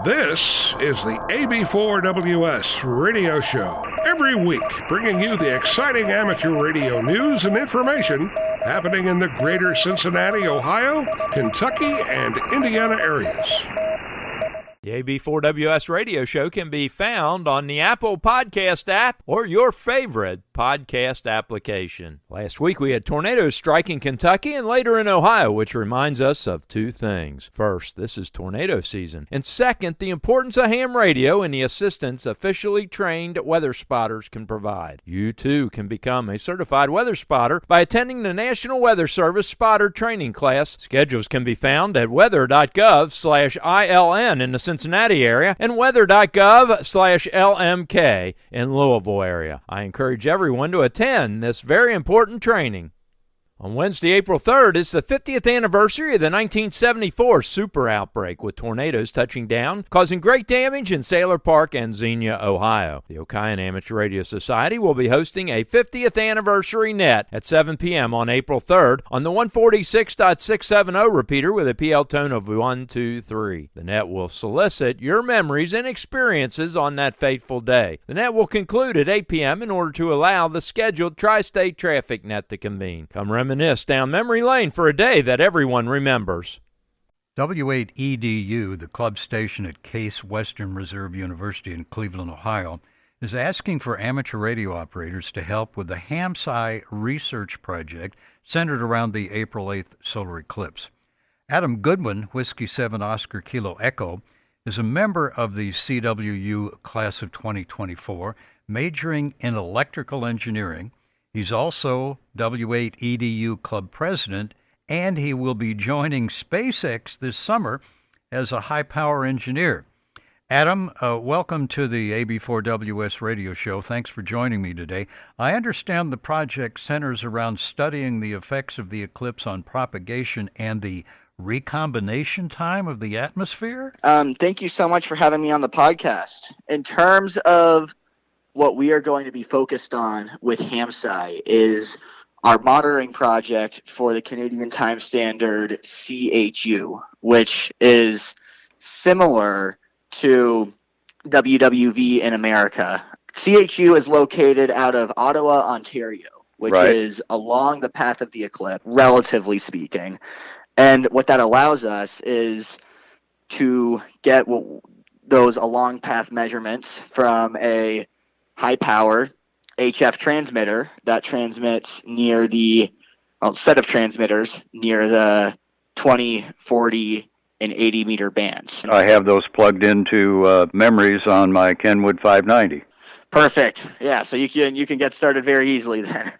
This is the AB4WS radio show. Every week, bringing you the exciting amateur radio news and information happening in the greater Cincinnati, Ohio, Kentucky, and Indiana areas. The AB4WS radio show can be found on the Apple Podcast app or your favorite podcast application. Last week we had tornadoes striking Kentucky and later in Ohio, which reminds us of two things. First, this is tornado season. And second, the importance of ham radio and the assistance officially trained weather spotters can provide. You too can become a certified weather spotter by attending the National Weather Service Spotter Training Class. Schedules can be found at weather.gov/ILN in the Cincinnati area and weather.gov/LMK in Louisville area. I encourage everyone to attend this very important training. On Wednesday, April 3rd, is the 50th anniversary of the 1974 super outbreak, with tornadoes touching down, causing great damage in Sailor Park and Xenia, Ohio. The Eclipse and Amateur Radio Society will be hosting a 50th anniversary net at 7 p.m. on April 3rd on the 146.670 repeater with a PL tone of 123. The net will solicit your memories and experiences on that fateful day. The net will conclude at 8 p.m. in order to allow the scheduled tri-state traffic net to convene. Come reminisce down memory lane for a day that everyone remembers. W8EDU, the club station at Case Western Reserve University in Cleveland, Ohio, is asking for amateur radio operators to help with the HAMsci research project centered around the April 8th solar eclipse. Adam Goodwin, Whiskey 7 Oscar Kilo Echo, is a member of the CWU class of 2024, majoring in electrical engineering. He's also W8EDU club president, and he will be joining SpaceX this summer as a high-power engineer. Adam, welcome to the AB4WS radio show. Thanks for joining me today. I understand the project centers around studying the effects of the eclipse on propagation and the recombination time of the atmosphere. Thank you so much for having me on the podcast. In terms of what we are going to be focused on with HAMsci is our monitoring project for the Canadian time standard CHU, which is similar to WWV in America. CHU is located out of Ottawa, Ontario, which is along the path of the eclipse, relatively speaking. And what that allows us is to get those along path measurements from a high-power HF transmitter that transmits near the set of transmitters near the 20, 40, and 80-meter bands. I have those plugged into memories on my Kenwood 590. Perfect. Yeah, so you can get started very easily then.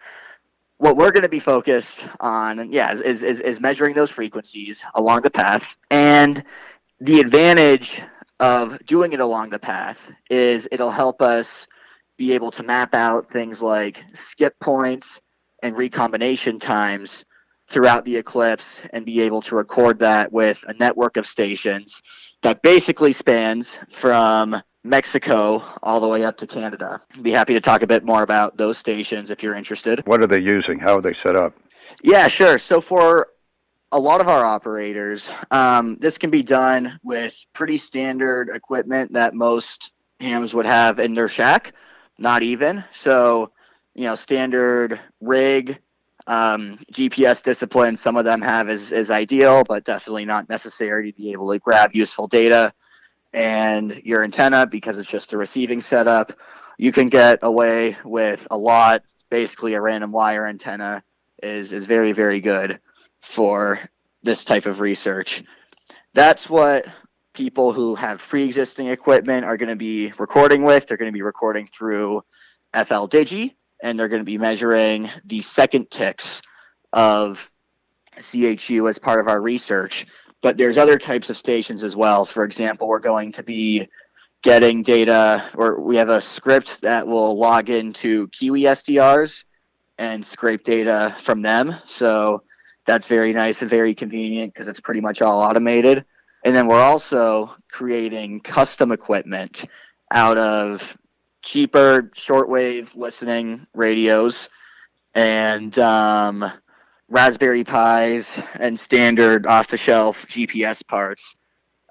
What we're going to be focused on, is measuring those frequencies along the path. And the advantage of doing it along the path is it'll help us be able to map out things like skip points and recombination times throughout the eclipse and be able to record that with a network of stations that basically spans from Mexico all the way up to Canada. I'd be happy to talk a bit more about those stations if you're interested. What are they using? How are they set up? Yeah, sure. So for a lot of our operators, this can be done with pretty standard equipment that most hams would have in their shack. Not even. So, standard rig, GPS discipline, some of them have is ideal, but definitely not necessary to be able to grab useful data. And your antenna, because it's just a receiving setup, you can get away with a lot. Basically, a random wire antenna is very, very good for this type of research. That's what people who have pre-existing equipment are going to be recording with. They're going to be recording through FL Digi, and they're going to be measuring the second ticks of CHU as part of our research. But there's other types of stations as well. For example, we're going to be getting data, or we have a script that will log into Kiwi SDRs and scrape data from them. So that's very nice and very convenient because it's pretty much all automated. And then we're also creating custom equipment out of cheaper shortwave listening radios and Raspberry Pis and standard off-the-shelf GPS parts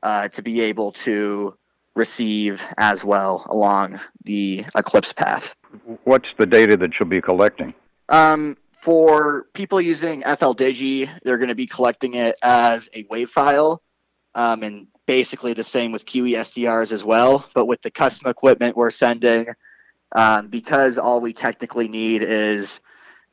to be able to receive as well along the Eclipse path. What's the data that you'll be collecting? For people using FLDigi, they're going to be collecting it as a WAV file, and basically the same with QESDRs as well. But with the custom equipment we're sending, because all we technically need is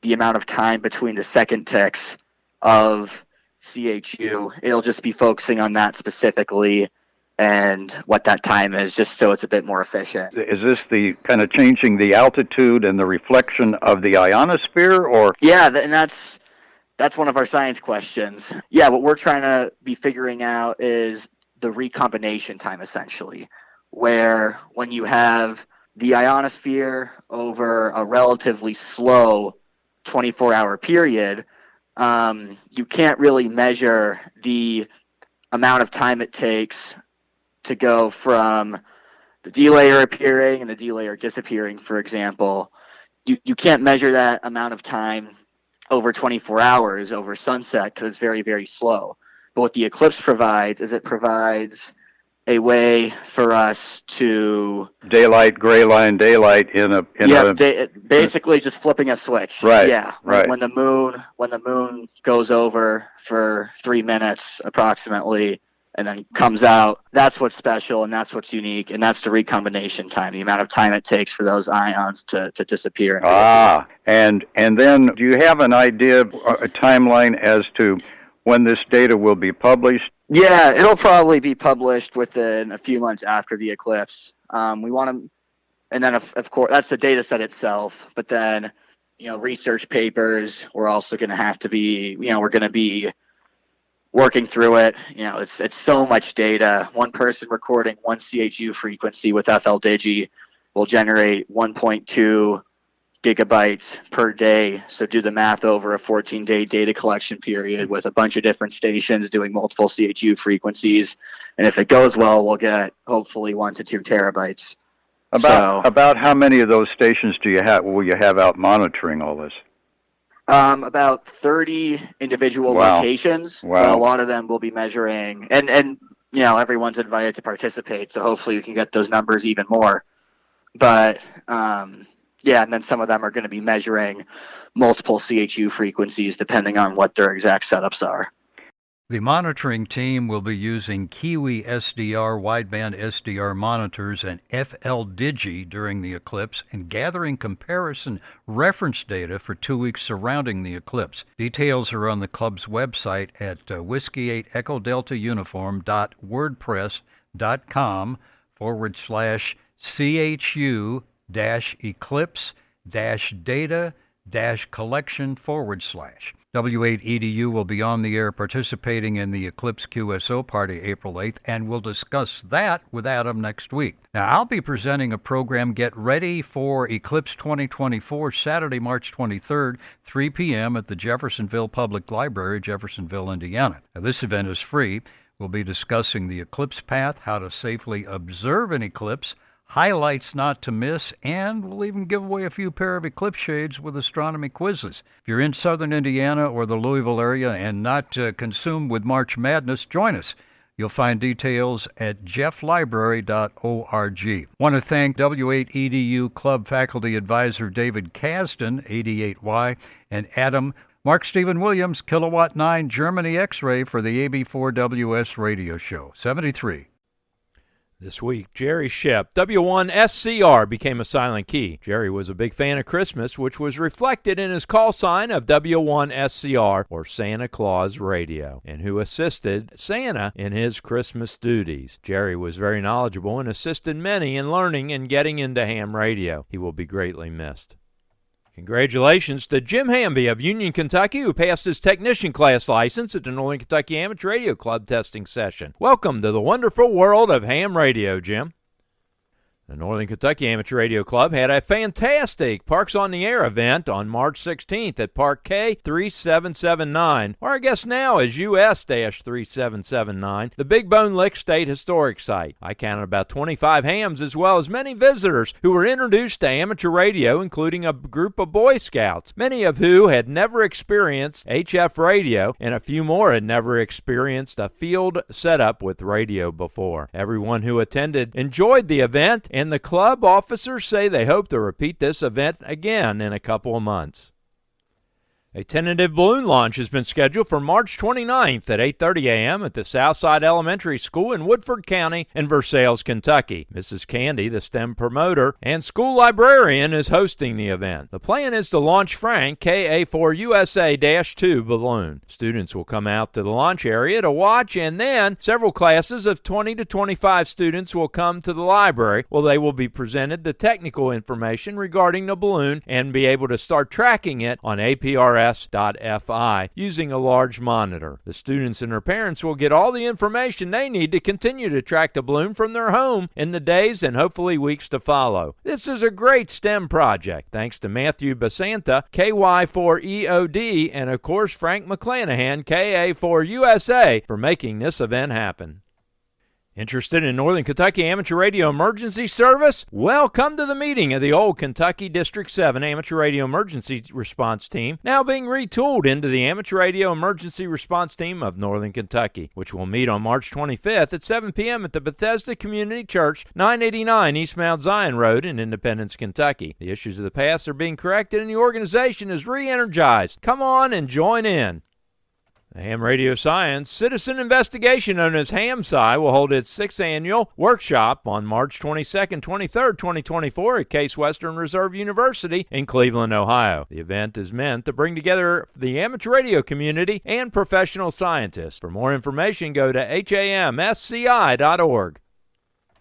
the amount of time between the second ticks of CHU, it'll just be focusing on that specifically and what that time is, just so it's a bit more efficient. Is this the kind of changing the altitude and the reflection of the ionosphere, or? Yeah, and that's one of our science questions. Yeah, what we're trying to be figuring out is the recombination time, essentially, where when you have the ionosphere over a relatively slow 24-hour period, you can't really measure the amount of time it takes to go from the D layer appearing and the D layer disappearing, for example. You can't measure that amount of time over 24 hours over sunset because it's very, very slow. But what the Eclipse provides is it provides a way for us to daylight, gray line, daylight basically just flipping a switch. Right. Yeah. Right. When the moon goes over for 3 minutes approximately, and then comes out, that's what's special and that's what's unique, and that's the recombination time, the amount of time it takes for those ions to disappear. And then do you have an idea, a timeline as to when this data will be published? Yeah, it'll probably be published within a few months after the Eclipse. We want to, and then of course, that's the data set itself, but then, research papers, we're also going to have to be, we're going to be working through it. It's so much data. One person recording one CHU frequency with FLDigi will generate 1.2 gigabytes per day. So do the math over a 14-day data collection period with a bunch of different stations doing multiple CHU frequencies. And if it goes well, we'll get hopefully 1 to 2 terabytes. About how many of those stations will you have out monitoring all this? About 30 individual locations. Wow. A lot of them will be measuring, and everyone's invited to participate, so hopefully we can get those numbers even more. But and then some of them are going to be measuring multiple CHU frequencies depending on what their exact setups are. The monitoring team will be using Kiwi SDR wideband SDR monitors and FLDigi during the Eclipse and gathering comparison reference data for 2 weeks surrounding the Eclipse. Details are on the club's website at Whiskey 8 Echo Delta Uniform.wordpress.com/CHU-Eclipse-data-collection/. W8EDU will be on the air participating in the Eclipse QSO party April 8th, and we'll discuss that with Adam next week. Now, I'll be presenting a program, Get Ready for Eclipse 2024, Saturday, March 23rd, 3 p.m. at the Jeffersonville Public Library, Jeffersonville, Indiana. Now, this event is free. We'll be discussing the eclipse path, how to safely observe an eclipse, highlights not to miss, and we'll even give away a few pair of eclipse shades with astronomy quizzes. If you're in southern Indiana or the Louisville area and not consumed with March Madness, join us. You'll find details at jefflibrary.org. Want to thank W8EDU Club Faculty Advisor David Kasdan, 88Y, and Adam Mark Stephen Williams, Kilowatt 9 Germany X-Ray for the AB4WS radio show. 73. This week, Jerry Shep, W1SCR, became a silent key. Jerry was a big fan of Christmas, which was reflected in his call sign of W1SCR, or Santa Claus Radio, and who assisted Santa in his Christmas duties. Jerry was very knowledgeable and assisted many in learning and getting into ham radio. He will be greatly missed. Congratulations to Jim Hamby of Union, Kentucky, who passed his technician class license at the Northern Kentucky Amateur Radio Club testing session. Welcome to the wonderful world of ham radio, Jim. The Northern Kentucky Amateur Radio Club had a fantastic Parks on the Air event on March 16th at Park K3779, or I guess now is US-3779, the Big Bone Lick State Historic Site. I counted about 25 hams as well as many visitors who were introduced to amateur radio, including a group of Boy Scouts, many of who had never experienced HF radio, and a few more had never experienced a field setup with radio before. Everyone who attended enjoyed the event, and the club officers say they hope to repeat this event again in a couple of months. A tentative balloon launch has been scheduled for March 29th at 8:30 a.m. at the Southside Elementary School in Woodford County in Versailles, Kentucky. Mrs. Candy, the STEM promoter and school librarian, is hosting the event. The plan is to launch Frank KA4USA-2 balloon. Students will come out to the launch area to watch, and then several classes of 20 to 25 students will come to the library where they will be presented the technical information regarding the balloon and be able to start tracking it on APRS.FI using a large monitor. The students and their parents will get all the information they need to continue to track the balloon from their home in the days and hopefully weeks to follow. This is a great STEM project, thanks to Matthew Basanta, KY4EOD, and of course Frank McClanahan, KA4USA, for making this event happen. Interested in Northern Kentucky Amateur Radio Emergency Service? Well, come to the meeting of the old Kentucky District 7 Amateur Radio Emergency Response Team, now being retooled into the Amateur Radio Emergency Response Team of Northern Kentucky, which will meet on March 25th at 7 p.m. at the Bethesda Community Church, 989 East Mount Zion Road in Independence, Kentucky. The issues of the past are being corrected and the organization is re-energized. Come on and join in. The Ham Radio Science Citizen Investigation, known as HAMsci, will hold its 6th annual workshop on March 22nd, 23rd, 2024 at Case Western Reserve University in Cleveland, Ohio. The event is meant to bring together the amateur radio community and professional scientists. For more information, go to HAMSCI.org.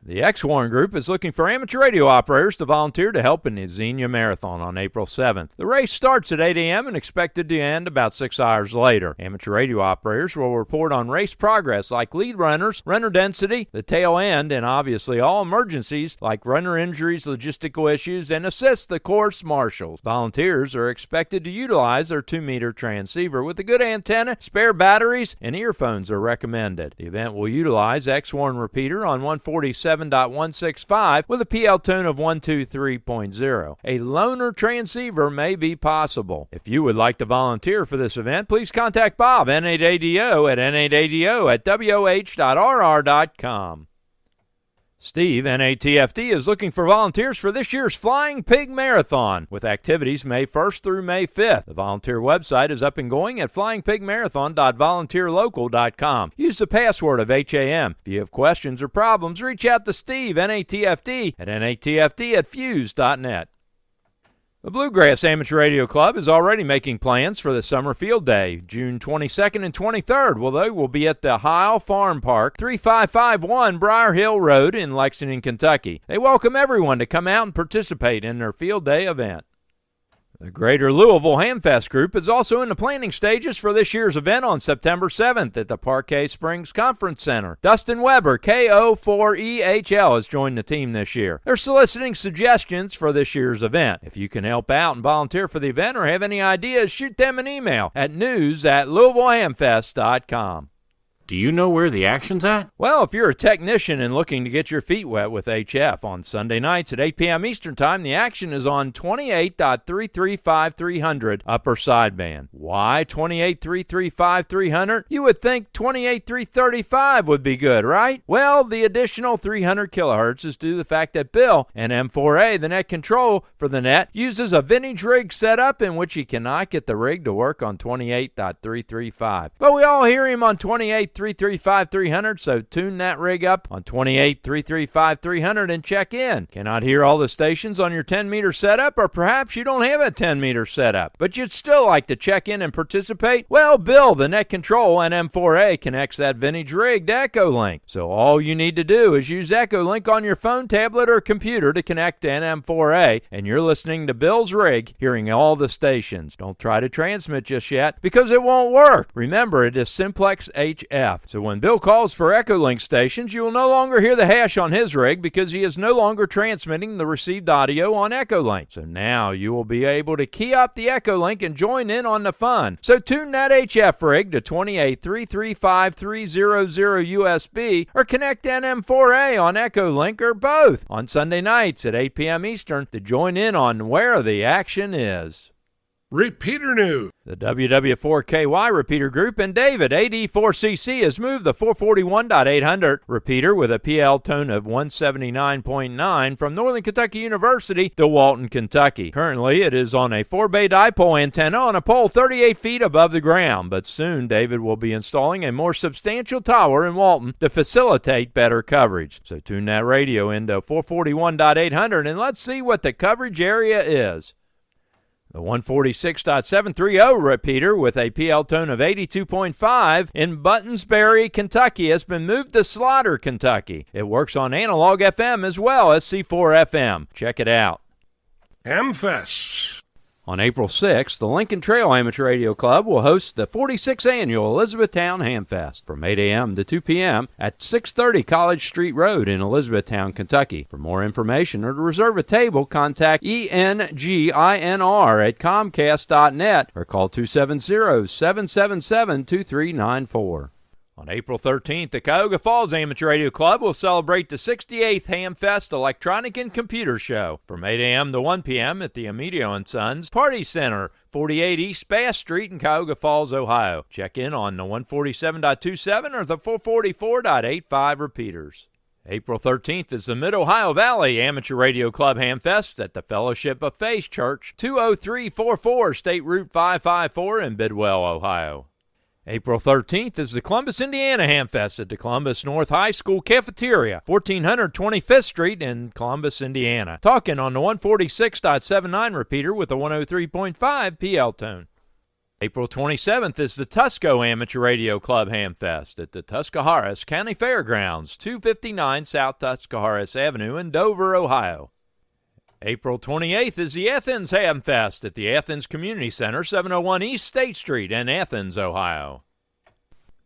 The Echolink Group is looking for amateur radio operators to volunteer to help in the Xenia Marathon on April 7th. The race starts at 8 a.m. and expected to end about 6 hours later. Amateur radio operators will report on race progress like lead runners, runner density, the tail end, and obviously all emergencies like runner injuries, logistical issues, and assist the course marshals. Volunteers are expected to utilize their 2-meter transceiver with a good antenna, spare batteries, and earphones are recommended. The event will utilize Skywarn repeater on 147.165 with a PL tone of 123.0. A loaner transceiver may be possible. If you would like to volunteer for this event, please contact Bob, N8ADO, at n8ADO@woh.rr.com. Steve, NATFD, is looking for volunteers for this year's Flying Pig Marathon, with activities May 1st through May 5th. The volunteer website is up and going at flyingpigmarathon.volunteerlocal.com. Use the password of HAM. If you have questions or problems, reach out to Steve, NATFD, at natfd@fuse.net. The Bluegrass Amateur Radio Club is already making plans for the summer field day, June 22nd and 23rd. Well, they will be at the Heil Farm Park, 3551 Briar Hill Road in Lexington, Kentucky. They welcome everyone to come out and participate in their field day event. The Greater Louisville Hamfest group is also in the planning stages for this year's event on September 7th at the Parquet Springs Conference Center. Dustin Weber, KO4EHL, has joined the team this year. They're soliciting suggestions for this year's event. If you can help out and volunteer for the event or have any ideas, shoot them an email at news@louisvillehamfest.com. Do you know where the action's at? Well, if you're a technician and looking to get your feet wet with HF on Sunday nights at 8 p.m. Eastern Time, the action is on 28.335.300 upper sideband. Why 28.335.300? You would think 28.335 would be good, right? Well, the additional 300 kilohertz is due to the fact that Bill and M4A, the net control for the net, uses a vintage rig setup in which he cannot get the rig to work on 28.335. But we all hear him on 28.335.300, so tune that rig up on 28.335.300 and check in. Cannot hear all the stations on your 10-meter setup, or perhaps you don't have a 10-meter setup, but you'd still like to check in and participate? Well, Bill, the net control, and M4A connects that vintage rig to Echolink. So all you need to do is use Echolink on your phone, tablet, or computer to connect to M4A, and you're listening to Bill's rig, hearing all the stations. Don't try to transmit just yet, because it won't work. Remember, it is Simplex HF. HF. So when Bill calls for Echolink stations, you will no longer hear the hash on his rig because he is no longer transmitting the received audio on Echolink. So now you will be able to key up the Echolink and join in on the fun. So tune that HF rig to 28335-300 USB or connect NM4A on Echolink or both on Sunday nights at 8 p.m. Eastern to join in on where the action is. Repeater news. The WW4KY repeater group and David AD4CC has moved the 441.800 repeater with a PL tone of 179.9 from Northern Kentucky University to Walton, Kentucky. Currently, it is on a 4-bay dipole antenna on a pole 38 feet above the ground, but soon David will be installing a more substantial tower in Walton to facilitate better coverage. So tune that radio into 441.800 and let's see what the coverage area is. The 146.730 repeater with a PL tone of 82.5 in Buttonsbury, Kentucky has been moved to Slaughter, Kentucky. It works on analog FM as well as C4 FM. Check it out. Hamfests. On April 6th, the Lincoln Trail Amateur Radio Club will host the 46th Annual Elizabethtown Hamfest from 8 a.m. to 2 p.m. at 630 College Street Road in Elizabethtown, Kentucky. For more information or to reserve a table, contact ENGINR at Comcast.net or call 270-777-2394. On April 13th, the Cuyahoga Falls Amateur Radio Club will celebrate the 68th Hamfest Electronic and Computer Show from 8 a.m. to 1 p.m. at the Emilio & Sons Party Center, 48 East Bass Street in Cuyahoga Falls, Ohio. Check in on the 147.27 or the 444.85 repeaters. April 13th is the Mid-Ohio Valley Amateur Radio Club Hamfest at the Fellowship of Faith Church, 20344 State Route 554 in Bidwell, Ohio. April 13th is the Columbus, Indiana Hamfest at the Columbus North High School Cafeteria, 1400 25th Street in Columbus, Indiana. Talking on the 146.79 repeater with a 103.5 PL tone. April 27th is the Tusco Amateur Radio Club Hamfest at the Tuscarawas County Fairgrounds, 259 South Tuscarawas Avenue in Dover, Ohio. April 28th is the Athens Hamfest at the Athens Community Center, 701 East State Street in Athens, Ohio.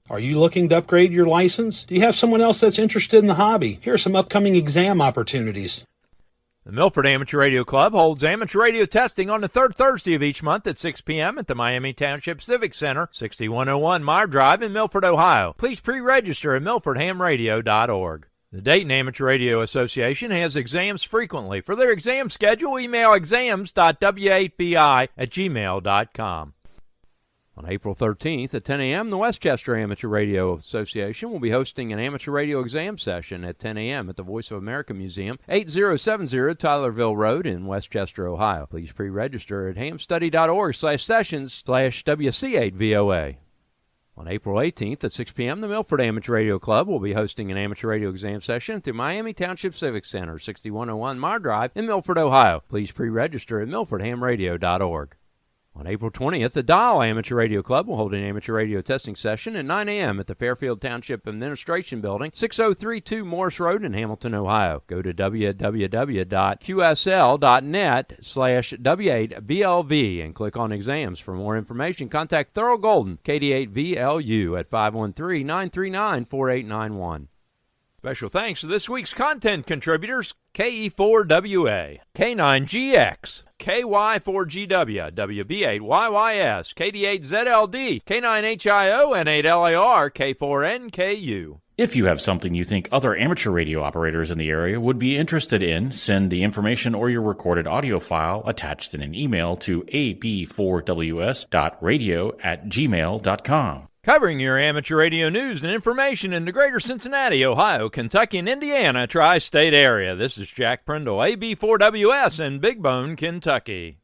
Are you looking to upgrade your license? Do you have someone else that's interested in the hobby? Here are some upcoming exam opportunities. The Milford Amateur Radio Club holds amateur radio testing on the third Thursday of each month at 6 p.m. at the Miami Township Civic Center, 6101 Meyer Drive in Milford, Ohio. Please pre-register at milfordhamradio.org. The Dayton Amateur Radio Association has exams frequently. For their exam schedule, email exams.w8bi@gmail.com. On April 13th at 10 a.m., the Westchester Amateur Radio Association will be hosting an amateur radio exam session at 10 a.m. at the Voice of America Museum, 8070 Tylerville Road in Westchester, Ohio. Please pre-register at hamstudy.org/sessions/WC8VOA. On April 18th at 6 p.m., the Milford Amateur Radio Club will be hosting an amateur radio exam session at the Miami Township Civic Center, 6101 Meyer Drive in Milford, Ohio. Please pre-register at milfordhamradio.org. On April 20th, the Dial Amateur Radio Club will hold an amateur radio testing session at 9 a.m. at the Fairfield Township Administration Building, 6032 Morris Road in Hamilton, Ohio. Go to www.qsl.net/W8BLV and click on exams. For more information, contact Thurl Golden, KD8VLU at 513-939-4891. Special thanks to this week's content contributors, KE4WA, K9GX, KY4GW, WB8YYS, KD8ZLD, K9HIO, N8LAR, K4NKU. If you have something you think other amateur radio operators in the area would be interested in, send the information or your recorded audio file attached in an email to ab4ws.radio@gmail.com. Covering your amateur radio news and information in the greater Cincinnati, Ohio, Kentucky, and Indiana tri-state area. This is Jack Prindle, AB4WS in Big Bone, Kentucky.